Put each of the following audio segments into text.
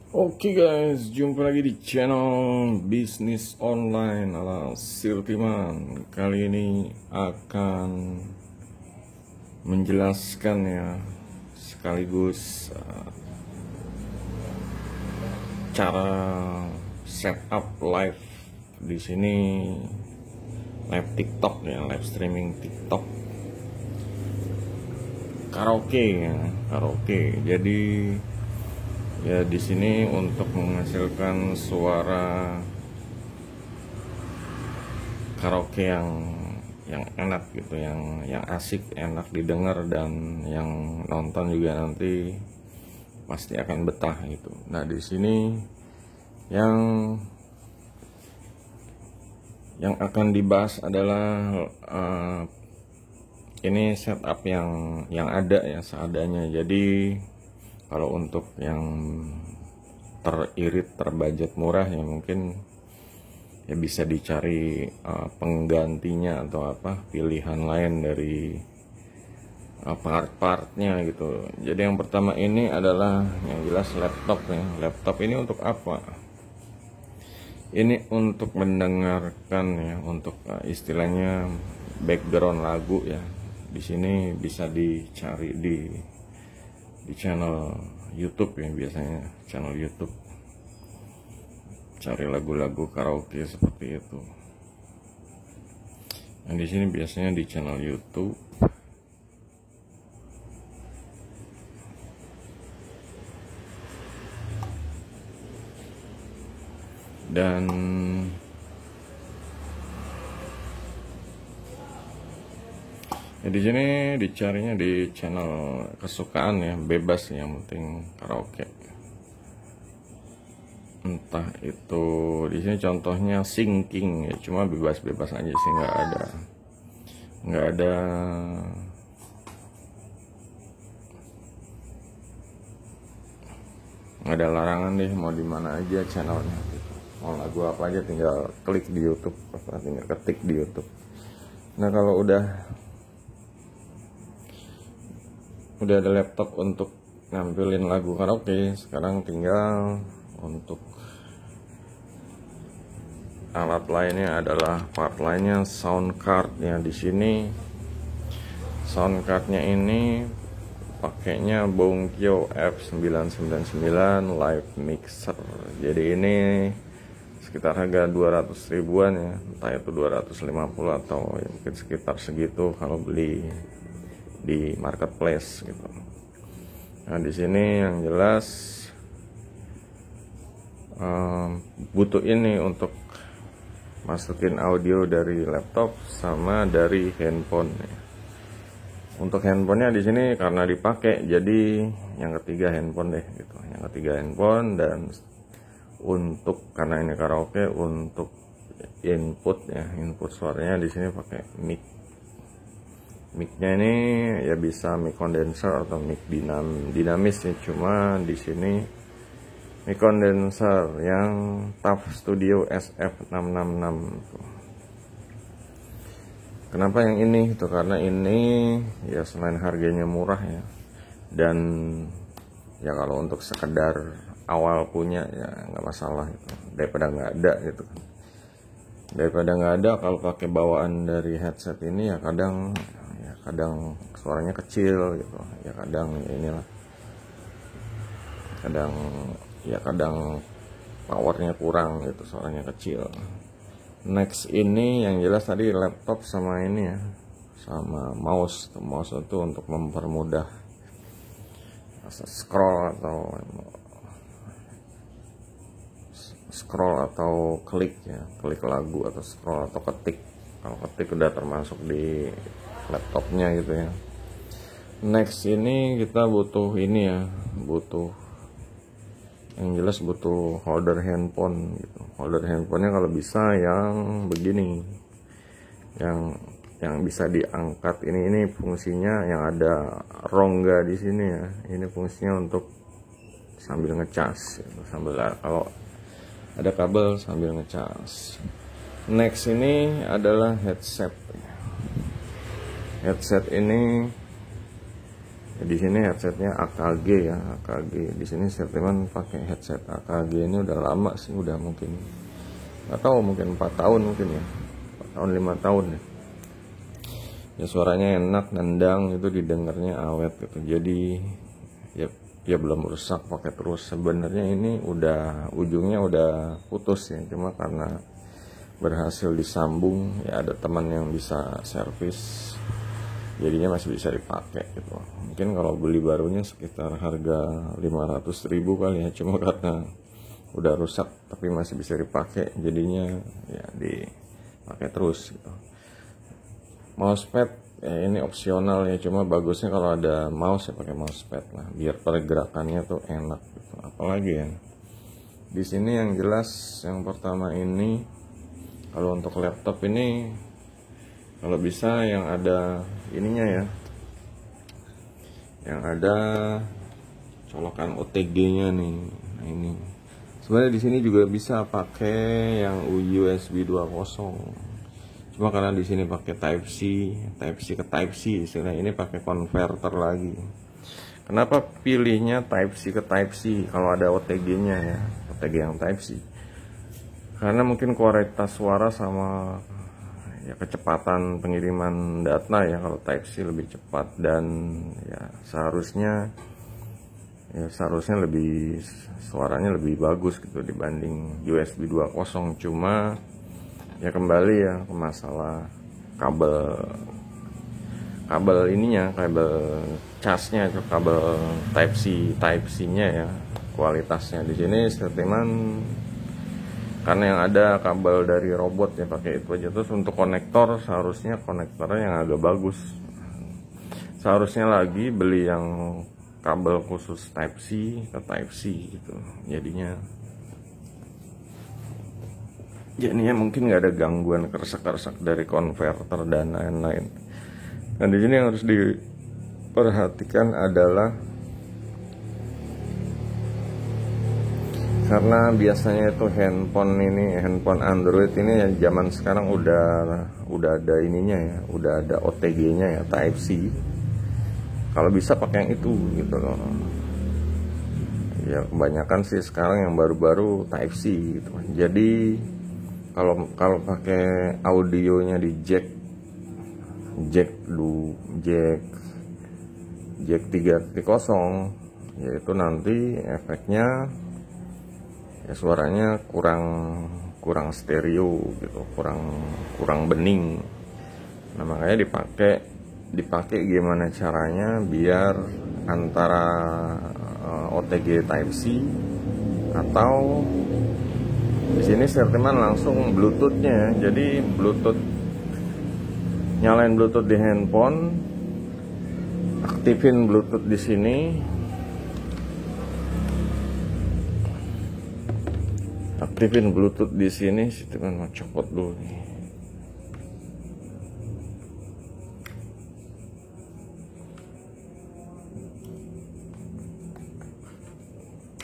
Oke guys, jumpa lagi di channel bisnis online ala Sirtiman. Kali ini akan menjelaskan ya, sekaligus cara setup live di sini, live TikTok ya, live streaming TikTok, karaoke ya, karaoke. Jadi ya di sini untuk menghasilkan suara karaoke yang enak gitu, yang asik, enak didengar, dan yang nonton juga nanti pasti akan betah gitu. Nah, di sini yang akan dibahas adalah ini setup yang ada ya, seadanya. Jadi kalau untuk yang teririt, terbudget murah ya mungkin ya bisa dicari penggantinya atau pilihan lain dari part-partnya gitu. Jadi yang pertama ini adalah yang jelas laptop ya. Laptop ini untuk apa? Ini untuk mendengarkan ya, untuk istilahnya background lagu ya. Di sini bisa dicari di channel YouTube ya, biasanya channel YouTube cari lagu-lagu karaoke seperti itu. Nah, di sini biasanya di channel YouTube. Dan ya di sini dicarinya di channel kesukaan ya, bebas, yang penting karaoke. Entah itu di sini contohnya singking ya, cuma bebas-bebas aja sih, nggak ada larangan deh, mau di mana aja channelnya gitu. Mau lagu apa aja tinggal klik di YouTube, tinggal ketik di YouTube. Nah, kalau udah ada laptop untuk nampilin lagu karaoke, sekarang tinggal untuk alat lainnya adalah part lainnya, sound cardnya. Di sini sound cardnya ini pakainya Bonkyo F999 Live Mixer. Jadi ini sekitar harga 200 ribuan ya, entah itu 250 atau ya mungkin sekitar segitu kalau beli di marketplace gitu. Nah, di sini yang jelas butuh ini untuk masukin audio dari laptop sama dari handphone ya. Untuk handphonenya di sini karena dipakai, jadi yang ketiga handphone deh gitu. Yang ketiga handphone. Dan untuk karena ini karaoke, untuk input ya, input suaranya di sini pakai mic. Micnya ini ya bisa mic condenser atau mic dinamis ya. Cuma di sini mic condenser yang TAF Studio SF666 tuh. Kenapa yang ini gitu? Karena ini ya selain harganya murah ya, dan ya kalau untuk sekedar awal punya ya nggak masalah gitu, daripada nggak ada gitu. Daripada nggak ada, kalau pakai bawaan dari headset ini ya kadang suaranya kecil gitu ya, kadang ya inilah, kadang powernya kurang gitu, suaranya kecil. Next ini yang jelas tadi laptop sama ini ya, sama mouse itu untuk mempermudah scroll atau klik ya, klik lagu atau scroll atau ketik. Kalau ketik udah termasuk di laptopnya gitu ya. Next ini kita butuh ini ya, yang jelas butuh holder handphone gitu. Holder handphonenya kalau bisa yang begini, yang bisa diangkat. Ini fungsinya yang ada rongga di sini ya. Ini fungsinya untuk sambil ngecas gitu, kalau ada kabel sambil ngecas. Next ini adalah headset. Headset ini Di sini headsetnya AKG ya, AKG. Di sini Sertiman pakai headset AKG ini udah lama sih, udah mungkin nggak tahu, mungkin 4 tahun mungkin ya, 4 tahun 5 tahun ya. Ya suaranya enak, nendang, itu didengarnya awet gitu. Jadi ya belum rusak, pakai terus. Sebenarnya ini udah ujungnya udah putus ya, cuma karena berhasil disambung ya, ada teman yang bisa servis, jadinya masih bisa dipakai gitu. Mungkin kalau beli barunya sekitar harga 500.000 kali ya, cuma karena udah rusak tapi masih bisa dipakai, jadinya ya dipakai terus gitu. Mousepad ya ini opsional ya, cuma bagusnya kalau ada mouse ya pakai mousepad lah, biar pergerakannya tuh enak gitu. Apalagi ya di sini yang jelas, yang pertama ini kalau untuk laptop ini kalau bisa yang ada ininya ya, yang ada colokan OTG-nya nih. Nah ini sebenarnya di sini juga bisa pakai yang USB 2.0. Cuma karena di sini pakai Type C ke Type C, istilah ini pakai converter lagi. Kenapa pilihnya Type C ke Type C kalau ada OTG-nya ya, OTG yang Type C? Karena mungkin kualitas suara sama ya kecepatan pengiriman data ya, kalau Type C lebih cepat, dan ya seharusnya lebih suaranya lebih bagus gitu dibanding USB 2.0. Cuma ya kembali ya ke masalah kabel ininya, kabel casnya itu, kabel Type C-nya ya, kualitasnya di sini Sertiman karena yang ada kabel dari robot ya, pakai itu aja. Terus untuk konektor seharusnya konektornya yang agak bagus, seharusnya lagi beli yang kabel khusus Type C ke Type C gitu. Jadinya mungkin nggak ada gangguan keresak-keresak dari konverter dan lain-lain. Dan di sini yang harus diperhatikan adalah karena biasanya itu handphone Android ini ya, zaman sekarang udah ada ininya ya, udah ada OTG-nya ya, Type C. Kalau bisa pakai yang itu gitu loh. Ya kebanyakan sih sekarang yang baru-baru Type C gitu. Jadi kalau pakai audionya di jack 3.0, yaitu nanti efeknya ya suaranya kurang stereo gitu, kurang bening. Nah makanya dipakai gimana caranya biar antara OTG Type C atau di sini Sertiman langsung Bluetoothnya. Jadi nyalain Bluetooth di handphone, aktifin Bluetooth di sini. Aktifin Bluetooth di sini, Sertiman mau copot dulu nih.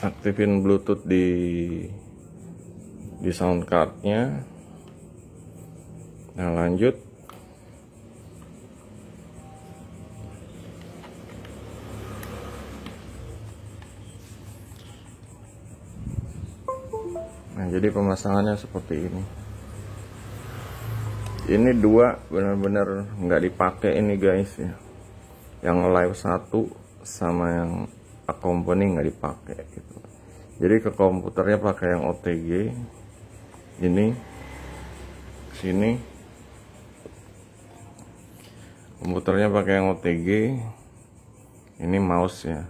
Aktifin Bluetooth di sound cardnya. Nah lanjut. Nah jadi pemasangannya seperti ini. Ini dua benar-benar nggak dipakai ini guys ya. Yang live 1 sama yang accompany nggak dipakai gitu. Jadi ke komputernya pakai yang OTG. Ini sini komputernya pakai yang OTG. Ini mouse ya,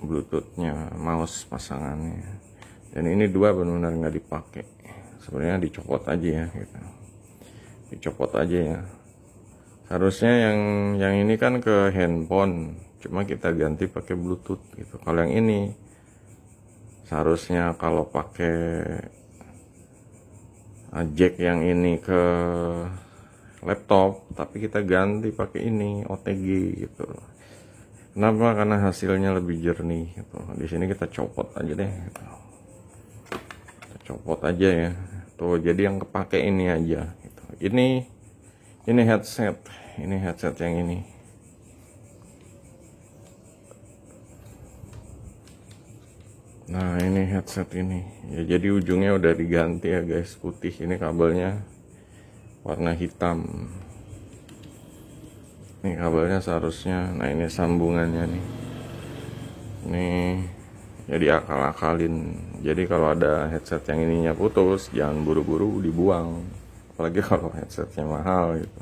Bluetoothnya, mouse pasangannya. Dan ini dua benar-benar nggak dipakai. Sebenarnya dicopot aja ya gitu. Dicopot aja ya. Harusnya yang ini kan ke handphone, cuma kita ganti pakai Bluetooth gitu. Kalau yang ini seharusnya kalau pakai jack yang ini ke laptop, tapi kita ganti pakai ini OTG gitu. Kenapa? Karena hasilnya lebih jernih gitu. Di sini kita copot aja deh gitu. Kita copot aja ya. Tuh, jadi yang kepake ini aja gitu. Ini headset ini headset yang ini. Nah ini headset ini ya, jadi ujungnya udah diganti ya guys, putih. Ini kabelnya warna hitam. Ini kabelnya seharusnya, nah ini sambungannya nih. Ini jadi akal-akalin. Jadi kalau ada headset yang ininya putus, jangan buru-buru dibuang. Apalagi kalau headsetnya mahal gitu.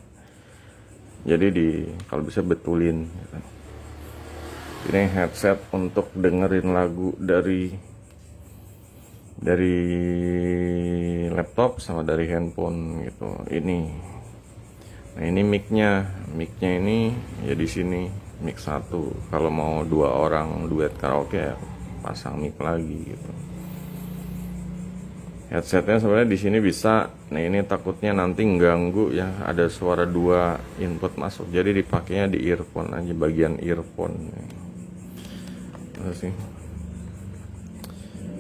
Jadi kalau bisa betulin gitu. Ini headset untuk dengerin lagu dari laptop sama dari handphone gitu. Ini. Nah, ini mic-nya ini ya di sini mic 1. Kalau mau 2 orang duet karaoke ya pasang mic lagi gitu. Headsetnya sebenarnya di sini bisa. Nah, ini takutnya nanti ganggu ya, ada suara 2 input masuk. Jadi dipakainya di earphone aja, bagian earphone. Sih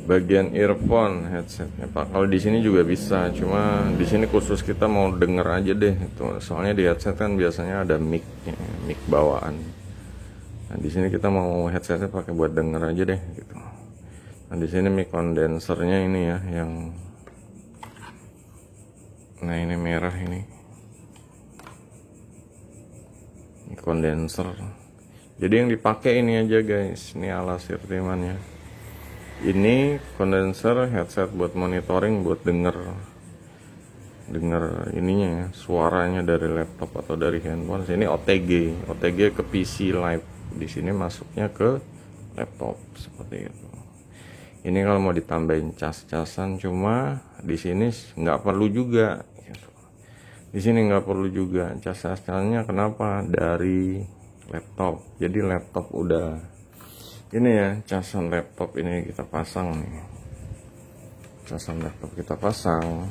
bagian earphone headsetnya Pak. Kalau di sini juga bisa, cuma di sini khusus kita mau denger aja deh itu. Soalnya di headset kan biasanya ada mic-nya, mic bawaan. Nah di sini kita mau headsetnya pakai buat denger aja deh gitu. Nah di sini mic kondensernya ini ya, yang nah ini merah ini mic kondenser. Jadi yang dipakai ini aja guys, ini alas sirtimannya. Ini kondenser headset buat monitoring, buat denger ininya ya, suaranya dari laptop atau dari handphone. Ini OTG ke PC live. Di sini masuknya ke laptop seperti itu. Ini kalau mau ditambahin cas-casan, cuma di sini nggak perlu juga. Di sini nggak perlu juga cas-casannya. Kenapa? Dari laptop. Jadi laptop udah ini ya, casan laptop ini kita pasang nih. Casan laptop kita pasang.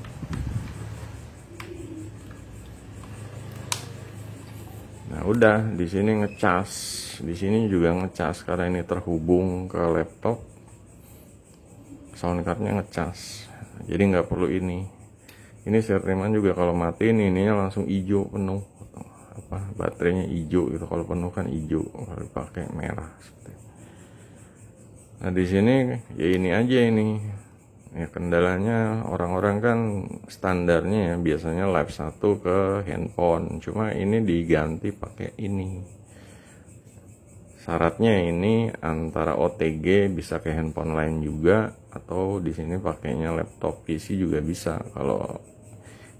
Nah, udah di sini ngecas. Di sini juga ngecas karena ini terhubung ke laptop. Soundcardnya ngecas. Jadi nggak perlu ini. Ini sirtiman juga kalau mati ininya langsung hijau penuh. Baterainya hijau gitu, kalau penuh kan hijau, kalau dipakai merah seperti itu. Nah di sini ya ini aja ini ya, kendalanya orang-orang kan standarnya ya biasanya live 1 ke handphone, cuma ini diganti pakai ini. Syaratnya ini antara OTG bisa ke handphone lain juga, atau di sini pakainya laptop, PC juga bisa.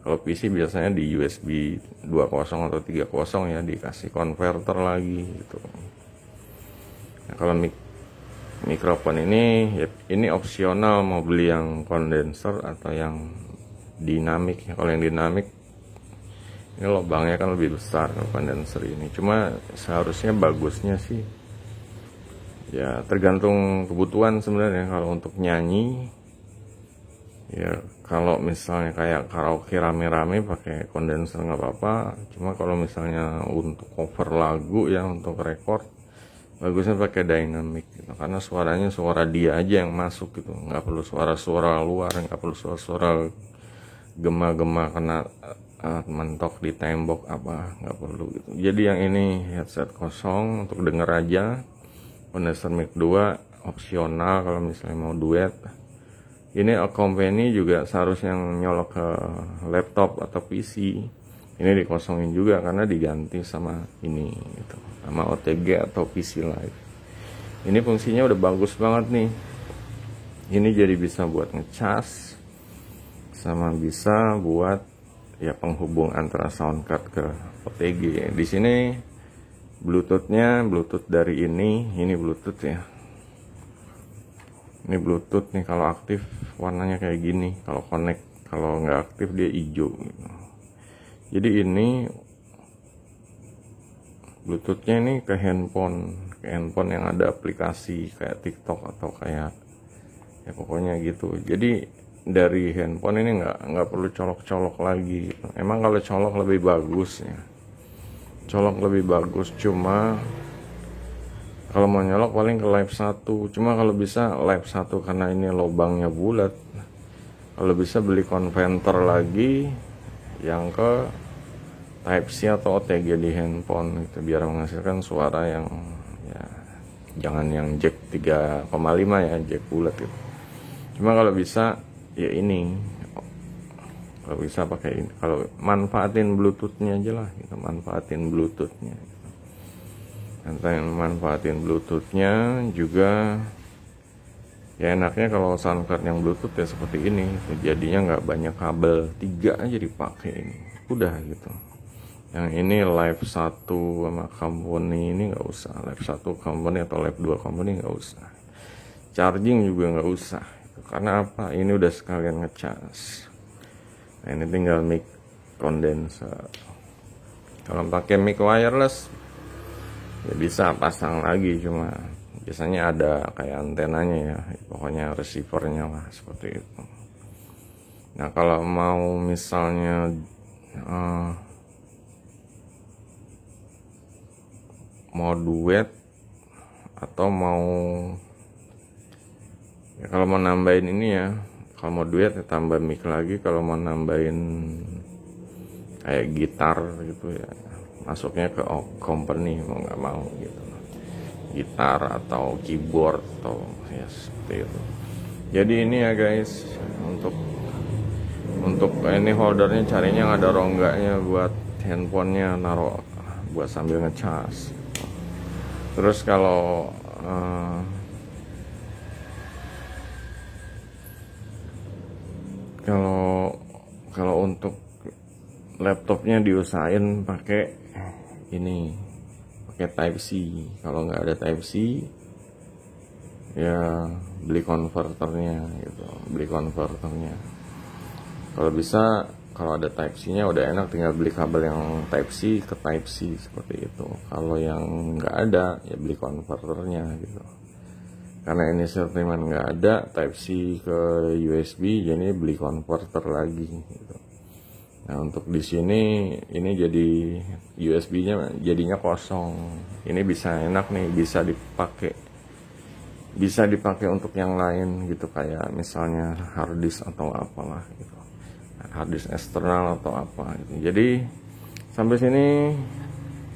Kalau PC biasanya di USB 2.0 atau 3.0 ya, dikasih konverter lagi gitu. Nah, kalau mikrofon ini ya, ini opsional mau beli yang kondenser atau yang dinamik. Kalau yang dinamik ini lubangnya kan lebih besar kalau kondenser ini. Cuma seharusnya bagusnya sih ya tergantung kebutuhan sebenarnya. Kalau untuk nyanyi ya, kalau misalnya kayak karaoke rame-rame pakai kondenser nggak apa-apa. Cuma kalau misalnya untuk cover lagu ya, untuk record, bagusnya pakai dynamic gitu. Karena suaranya suara dia aja yang masuk gitu, nggak perlu suara-suara luar, nggak perlu suara-suara gema-gema kena mentok di tembok apa, nggak perlu gitu. Jadi yang ini headset kosong untuk denger aja. Kondenser mic 2 opsional kalau misalnya mau duet. Ini company juga seharusnya nyolok ke laptop atau PC. Ini dikosongin juga karena diganti sama ini gitu, sama OTG atau PC live. Ini fungsinya udah bagus banget nih. Ini jadi bisa buat ngecas sama bisa buat ya penghubung antara soundcard ke OTG. Di sini Bluetoothnya Bluetooth dari ini Bluetooth ya. Ini Bluetooth nih, kalau aktif warnanya kayak gini, kalau connect, kalau nggak aktif dia hijau gitu. Jadi ini Bluetoothnya ini ke handphone yang ada aplikasi kayak TikTok atau kayak ya pokoknya gitu. Jadi dari handphone ini nggak perlu colok-colok lagi gitu. Emang kalau colok lebih bagus ya, colok lebih bagus, cuma kalau mau nyolok paling ke live 1. Cuma kalau bisa live 1 karena ini lubangnya bulat. Kalau bisa beli konverter lagi yang ke Type C atau OTG di handphone gitu, biar menghasilkan suara yang ya jangan yang jack 3,5 ya, jack bulat gitu. Cuma kalau bisa ya ini, kalau bisa pakai ini, kalau manfaatin bluetoothnya aja lah gitu, manfaatin bluetoothnya gitu. Manfaatin bluetoothnya juga ya, enaknya kalau soundcard yang bluetooth ya seperti ini gitu. Jadinya nggak banyak kabel, 3 aja dipakai ini udah gitu. Yang ini Live 1 sama company ini nggak usah, Live 1 company atau Live 2 company nggak usah, charging juga nggak usah gitu. Karena apa, ini udah sekalian ngecas. Nah ini tinggal mic condenser. Kalau pakai mic wireless ya bisa pasang lagi, cuma biasanya ada kayak antenanya ya, pokoknya receivernya lah seperti itu. Nah kalau mau misalnya mau duet atau mau ya, kalau mau nambahin ini ya, kalau mau duet ya tambah mic lagi. Kalau mau nambahin kayak gitar gitu ya, masuknya ke company mau nggak mau gitu, gitar atau keyboard atau ya seperti itu. Jadi ini ya guys, untuk ini holdernya carinya yang ada rongganya buat handphonenya naruh buat sambil ngecas. Terus kalau untuk laptopnya diusahain pakai ini, pakai Type C. Kalau nggak ada Type C ya beli konverternya gitu, beli konverternya. Kalau bisa, kalau ada Type C nya udah enak, tinggal beli kabel yang Type C ke Type C seperti itu. Kalau yang nggak ada ya beli konverternya gitu. Karena ini sortimen nggak ada Type C ke USB, jadi beli konverter lagi gitu. Nah untuk di sini ini jadi USB-nya jadinya kosong. Ini bisa enak nih, bisa dipakai untuk yang lain gitu, kayak misalnya harddisk atau apalah gitu, harddisk eksternal atau apa gitu. Jadi sampai sini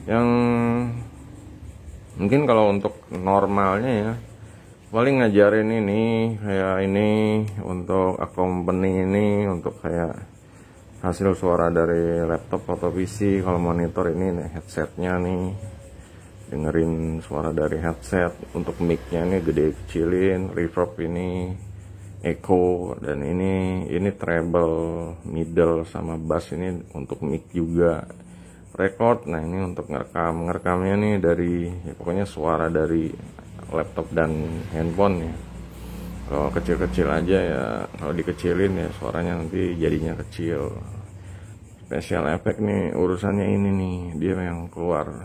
yang mungkin kalau untuk normalnya ya paling ngajarin ini kayak ini untuk accompany ini, untuk kayak hasil suara dari laptop atau PC. Kalau monitor ini nih, headsetnya nih, dengerin suara dari headset. Untuk mic-nya ini gede kecilin, reverb ini, echo, dan ini treble, middle sama bass ini untuk mic juga. Record, nah ini untuk ngerekamnya nih dari ya pokoknya suara dari laptop dan handphone ya. Kalau kecil-kecil aja ya, kalau dikecilin ya suaranya nanti jadinya kecil. Special effect nih urusannya ini nih, dia yang keluar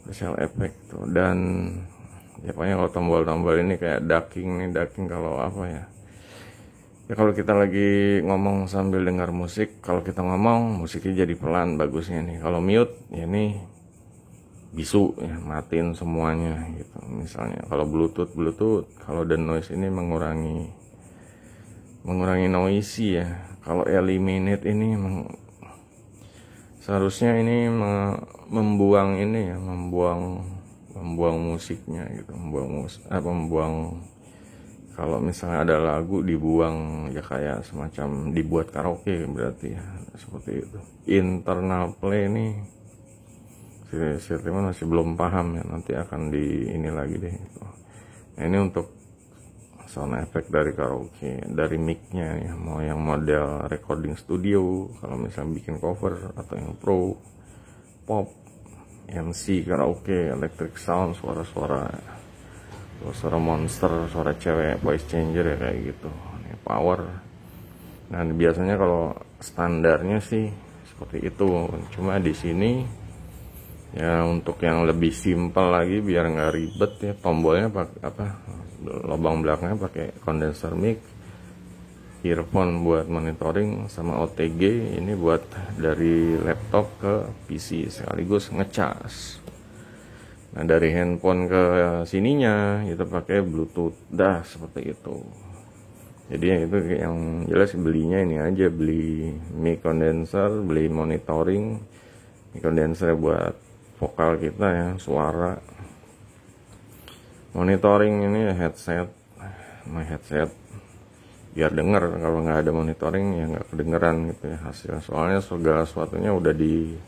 special effect tuh. Dan ya pokoknya kalau tombol-tombol ini kayak ducking kalau apa ya, kalau kita lagi ngomong sambil dengar musik, kalau kita ngomong musiknya jadi pelan bagusnya nih. Kalau mute ya ini bisu ya, matiin semuanya gitu. Misalnya kalau bluetooth, kalau the noise ini mengurangi noisy ya. Kalau eliminate ini seharusnya ini membuang ini ya, membuang musiknya gitu, membuang kalau misalnya ada lagu dibuang ya, kayak semacam dibuat karaoke berarti ya, seperti itu. Internal play ini si teman masih belum paham ya, nanti akan di ini lagi deh gitu. Nah ini untuk sound effect dari karaoke, dari mic-nya ya, mau yang model recording studio kalau misalnya bikin cover, atau yang pro, pop, MC, karaoke, electric sound, suara monster, suara cewek, voice changer ya kayak gitu, ini power. Nah biasanya kalau standarnya sih seperti itu. Cuma di sini ya untuk yang lebih simpel lagi biar nggak ribet ya, tombolnya pakai apa, lubang belakangnya pakai condenser mic, earphone buat monitoring, sama OTG ini buat dari laptop ke PC sekaligus ngecas. Nah dari handphone ke sininya itu pakai bluetooth, dah seperti itu. Jadi itu yang jelas belinya ini aja, beli mic condenser, beli monitoring, Ini kondenser buat vokal kita ya, suara. Monitoring ini headset, biar denger. Kalau nggak ada monitoring ya nggak kedengeran gitu ya hasil. Soalnya segala sesuatunya udah di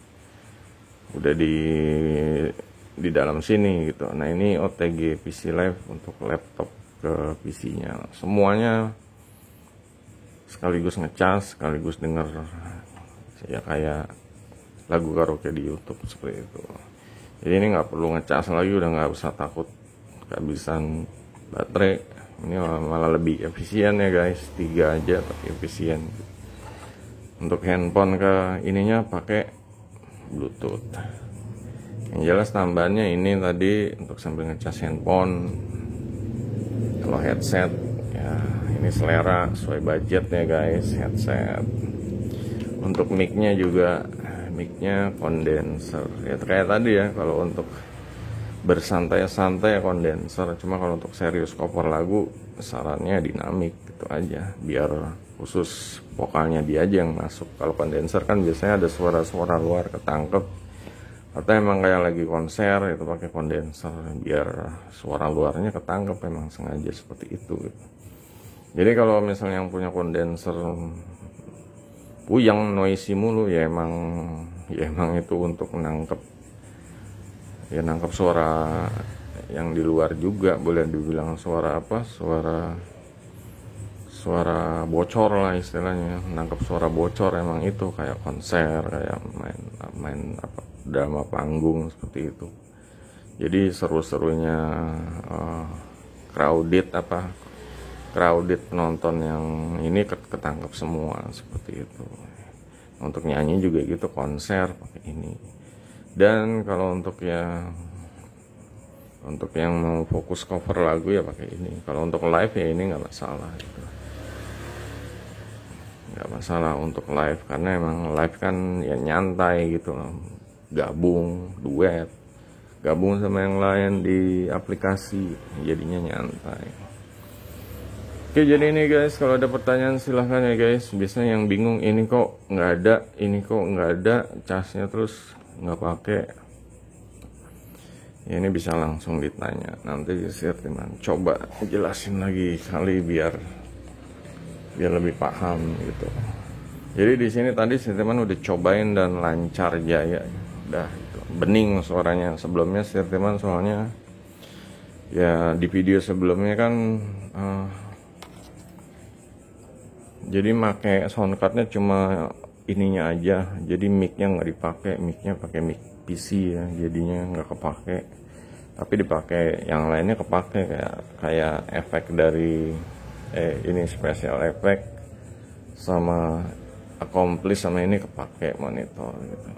dalam sini gitu. Nah ini OTG PC Live untuk laptop ke PC-nya. Semuanya sekaligus ngecas, sekaligus denger ya kayak lagu karaoke di YouTube seperti itu. Jadi ini nggak perlu ngecas lagi, udah nggak usah takut kehabisan baterai. Ini malah lebih efisien ya guys, 3 aja tapi efisien. Untuk handphone ke ininya pakai Bluetooth. Yang jelas tambahannya ini tadi untuk sambil ngecas handphone. Kalau headset ya ini selera sesuai budget ya guys, headset. Untuk mic-nya juga, mic-nya kondenser ya kayak tadi ya. Kalau untuk bersantai-santai kondenser, cuma kalau untuk serius cover lagu sarannya dinamik gitu aja, biar khusus vokalnya dia aja yang masuk. Kalau kondenser kan biasanya ada suara-suara luar ketangkep, atau emang kayak lagi konser itu pakai kondenser biar suara luarnya ketangkep, emang sengaja seperti itu gitu. Jadi kalau misalnya yang punya kondenser puyeng noisy mulu ya emang itu untuk nangkep suara yang di luar juga, boleh dibilang suara bocor lah istilahnya, nangkep suara bocor. Emang itu kayak konser, kayak main apa drama panggung seperti itu. Jadi seru-serunya crowded penonton yang ini ketangkep semua seperti itu. Untuk nyanyi juga gitu, konser pakai ini. Dan kalau untuk yang mau fokus cover lagu ya pakai ini. Kalau untuk live ya ini nggak masalah gitu. Nggak masalah untuk live, karena emang live kan ya nyantai gitu loh. Gabung, duet, gabung sama yang lain di aplikasi, jadinya nyantai. Oke, jadi ini guys, kalau ada pertanyaan silahkan ya guys. Biasanya yang bingung, ini kok nggak ada casnya terus nggak pakai ya, ini bisa langsung ditanya, nanti Sirtiman coba jelasin lagi kali biar lebih paham gitu. Jadi di sini tadi Sirtiman udah cobain dan lancar jaya, udah gitu. Bening suaranya. Sebelumnya Sirtiman soalnya ya di video sebelumnya kan jadi make soundcardnya cuma ininya aja, jadi micnya nggak dipakai, micnya pakai mic PC ya, jadinya nggak kepake. Tapi dipakai yang lainnya kepake, kayak efek dari ini special effect sama accomplish sama ini kepake monitor gitu.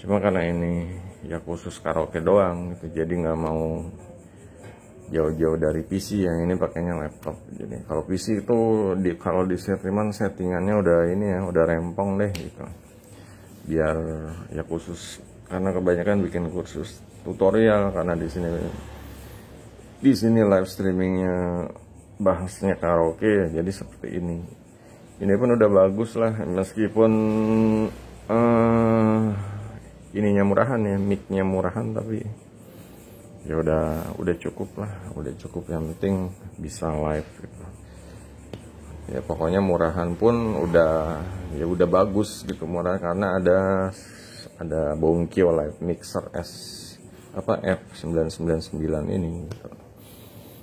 Cuma karena ini ya khusus karaoke doang gitu, jadi nggak mau jauh-jauh dari PC, yang ini pakainya laptop. Jadi kalau PC itu kalau di Sirtiman settingannya udah ini ya, udah rempong deh gitu. Biar ya khusus, karena kebanyakan bikin kursus tutorial, karena di sini live streamingnya bahasnya karaoke ya, jadi seperti ini. Ini pun udah bagus lah, meskipun ininya murahan ya, mic-nya murahan, tapi ya udah cukup lah, yang penting bisa live gitu. Ya pokoknya murahan pun udah bagus gitu, murah, karena ada Bonkyo Live Mixer F999 ini gitu.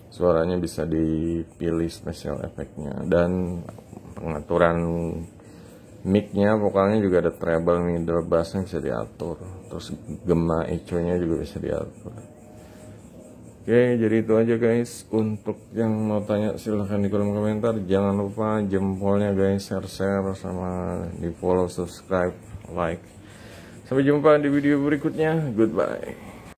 Suaranya bisa dipilih special effectnya, dan pengaturan mic-nya, vokalnya juga ada treble, middle, bassnya bisa diatur, terus gema echo-nya juga bisa diatur. Oke, jadi itu aja guys. Untuk yang mau tanya silahkan di kolom komentar. Jangan lupa jempolnya guys, share sama di follow, subscribe, like. Sampai jumpa di video berikutnya. Goodbye.